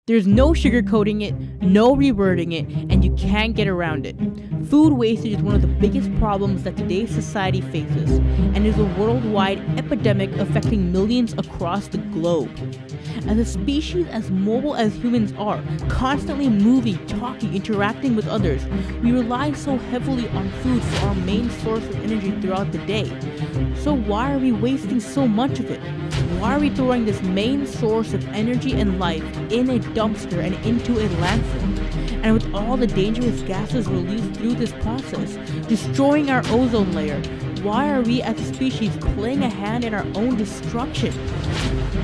There's no sugarcoating it, no rewording it, and you can't get around it. Food wastage is one of the biggest problems that today's society faces, and is a worldwide epidemic affecting millions across the globe. As a species as mobile as humans are, constantly moving, talking, interacting with others, we rely so heavily on food for our main source of energy throughout the day. So why are we wasting so much of it? Why are we throwing this main source of energy and life in a dumpster and into a landfill? And with all the dangerous gases released through this process, destroying our ozone layer, why are we as a species playing a hand in our own destruction?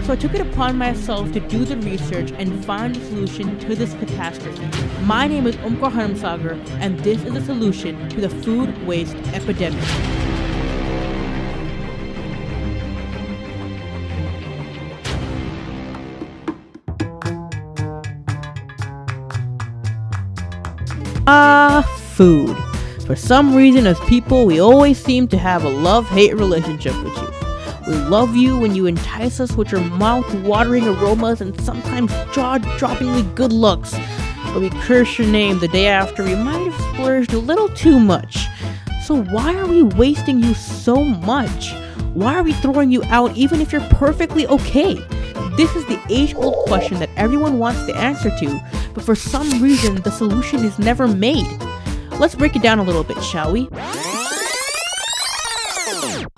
So I took it upon myself to do the research and find a solution to this catastrophe. My name is Omkar Hanamsagar, and this is a solution to the food waste epidemic. Food. For some reason, as people, we always seem to have a love-hate relationship with you. We love you when you entice us with your mouth-watering aromas and sometimes jaw-droppingly good looks. But we curse your name the day after we might have splurged a little too much. So why are we wasting you so much? Why are we throwing you out even if you're perfectly okay? This is the age-old question that everyone wants the answer to, but for some reason the solution is never made. Let's break it down a little bit, shall we?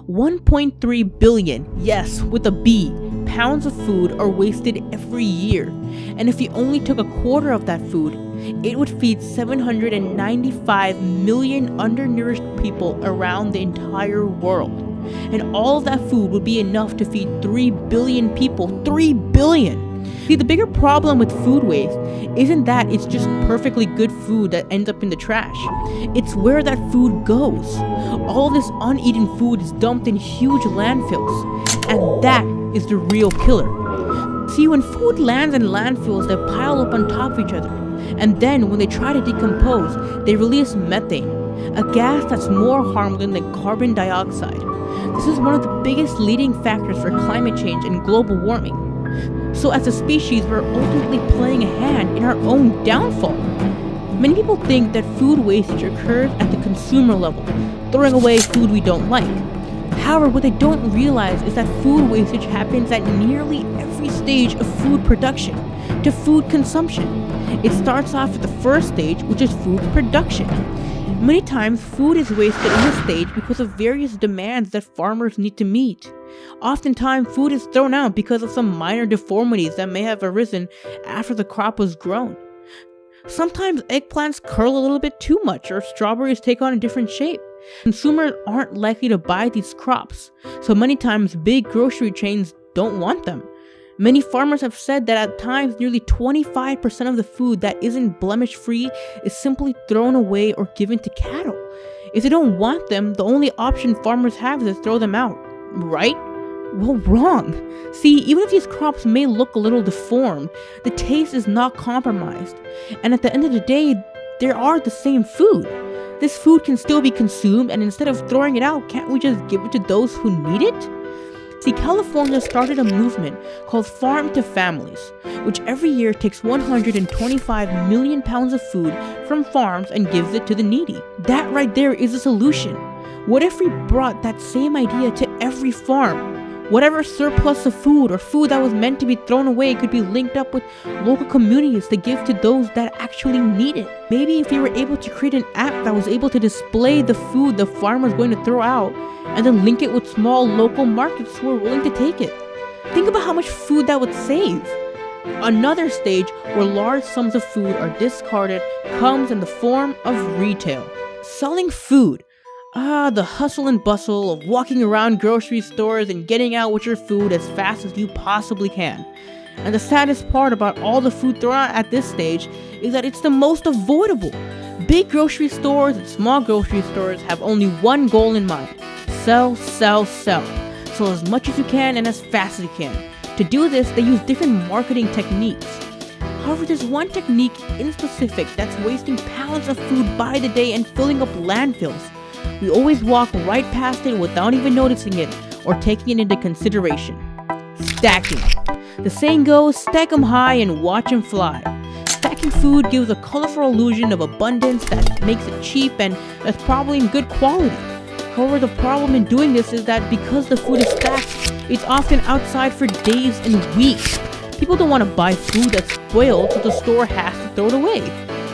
1.3 billion, yes, with a B, pounds of food are wasted every year. And if you only took a quarter of that food, it would feed 795 million undernourished people around the entire world. And all of that food would be enough to feed 3 billion people. 3 billion! See, the bigger problem with food waste isn't that it's just perfectly good food that ends up in the trash. It's where that food goes. All this uneaten food is dumped in huge landfills, and that is the real killer. See, when food lands in landfills, they pile up on top of each other, and then when they try to decompose, they release methane, a gas that's more harmful than carbon dioxide. This is one of the biggest leading factors for climate change and global warming. So as a species, we're ultimately playing a hand in our own downfall. Many people think that food wastage occurs at the consumer level, throwing away food we don't like. However, what they don't realize is that food wastage happens at nearly every stage of food production to food consumption. It starts off at the first stage, which is food production. Many times, food is wasted in this stage because of various demands that farmers need to meet. Oftentimes, food is thrown out because of some minor deformities that may have arisen after the crop was grown. Sometimes eggplants curl a little bit too much, or strawberries take on a different shape. Consumers aren't likely to buy these crops, so many times big grocery chains don't want them. Many farmers have said that at times nearly 25% of the food that isn't blemish-free is simply thrown away or given to cattle. If they don't want them, the only option farmers have is to throw them out. Right? Well, wrong. See, even if these crops may look a little deformed, the taste is not compromised. And at the end of the day, they are the same food. This food can still be consumed, and instead of throwing it out, can't we just give it to those who need it? See, California started a movement called Farm to Families, which every year takes 125 million pounds of food from farms and gives it to the needy. That right there is a solution. What if we brought that same idea to every farm? Whatever surplus of food or food that was meant to be thrown away could be linked up with local communities to give to those that actually need it. Maybe if we were able to create an app that was able to display the food the farmer is going to throw out, and then link it with small local markets who are willing to take it. Think about how much food that would save. Another stage where large sums of food are discarded comes in the form of retail. Selling food. The hustle and bustle of walking around grocery stores and getting out with your food as fast as you possibly can. And the saddest part about all the food thrown out at this stage is that it's the most avoidable. Big grocery stores and small grocery stores have only one goal in mind: sell, sell, sell. Sell as much as you can and as fast as you can. To do this, they use different marketing techniques. However, there's one technique in specific that's wasting pounds of food by the day and filling up landfills. We always walk right past it without even noticing it or taking it into consideration. Stacking. The saying goes, stack 'em high and watch 'em fly. Stacking food gives a colorful illusion of abundance that makes it cheap and that's probably in good quality. However, the problem in doing this is that because the food is stacked, it's often outside for days and weeks. People don't want to buy food that's spoiled, so the store has to throw it away.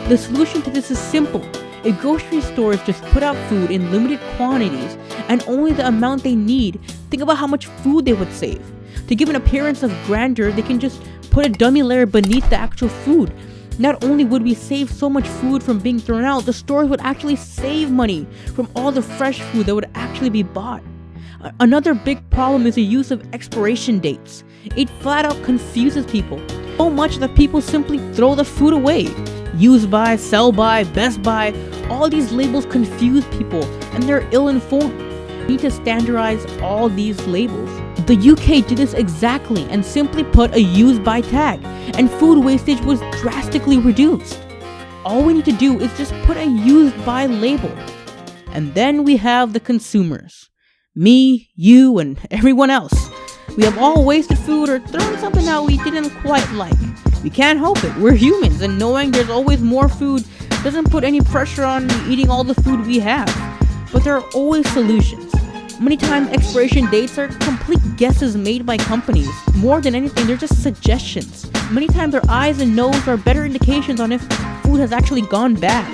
The solution to this is simple. If grocery stores just put out food in limited quantities and only the amount they need, think about how much food they would save. To give an appearance of grandeur, they can just put a dummy layer beneath the actual food. Not only would we save so much food from being thrown out, the stores would actually save money from all the fresh food that would actually be bought. Another big problem is the use of expiration dates. It flat out confuses people so much that people simply throw the food away. Use by, sell by, best by, all these labels confuse people and they're ill-informed. We need to standardize all these labels. The UK did this exactly and simply put a use by tag, and food wastage was drastically reduced. All we need to do is just put a used by label. And then we have the consumers. Me, you, and everyone else. We have all wasted food or thrown something out we didn't quite like. We can't help it, we're humans, and knowing there's always more food doesn't put any pressure on eating all the food we have. But there are always solutions. Many times expiration dates are complete guesses made by companies. More than anything, they're just suggestions. Many times our eyes and nose are better indications on if food has actually gone bad.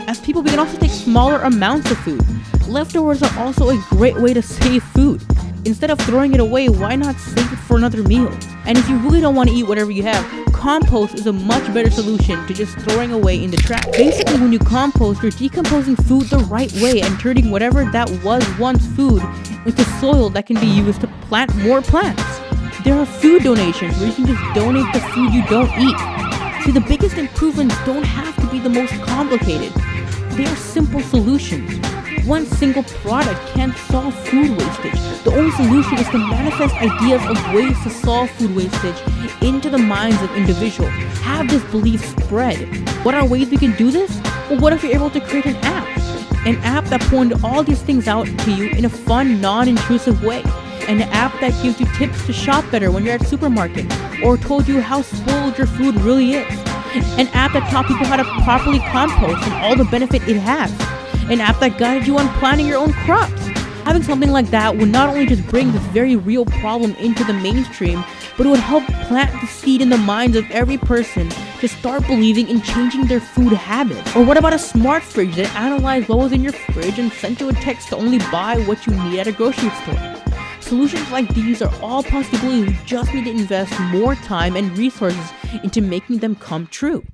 As people, we can also take smaller amounts of food. Leftovers are also a great way to save food. Instead of throwing it away, why not save it for another meal? And if you really don't want to eat whatever you have, compost is a much better solution to just throwing away in the trash. Basically, when you compost, you're decomposing food the right way and turning whatever that was once food into soil that can be used to plant more plants. There are food donations where you can just donate the food you don't eat. See, the biggest improvements don't have to be the most complicated. They are simple solutions. One single product can't solve food wastage. The only solution is to manifest ideas of ways to solve food wastage into the minds of individuals. Have this belief spread. What are ways we can do this? Well, what if you're able to create an app? An app that pointed all these things out to you in a fun, non-intrusive way. An app that gives you tips to shop better when you're at supermarket, or told you how spoiled your food really is. An app that taught people how to properly compost and all the benefit it has. An app that guided you on planting your own crops. Having something like that would not only just bring this very real problem into the mainstream, but it would help plant the seed in the minds of every person to start believing in changing their food habits. Or what about a smart fridge that analyzed what was in your fridge and sent you a text to only buy what you need at a grocery store? Solutions like these are all possibilities. We just need to invest more time and resources into making them come true.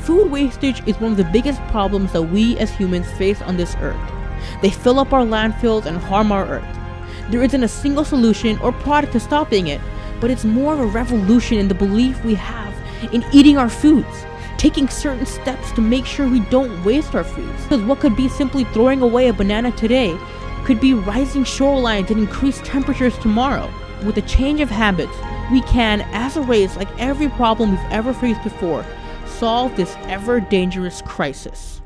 Food wastage is one of the biggest problems that we as humans face on this earth. They fill up our landfills and harm our earth. There isn't a single solution or product to stopping it, but it's more of a revolution in the belief we have in eating our foods, taking certain steps to make sure we don't waste our foods. Because what could be simply throwing away a banana today could be rising shorelines and increased temperatures tomorrow. With a change of habits, we can, as a race, like every problem we've ever faced before, solve this ever dangerous crisis.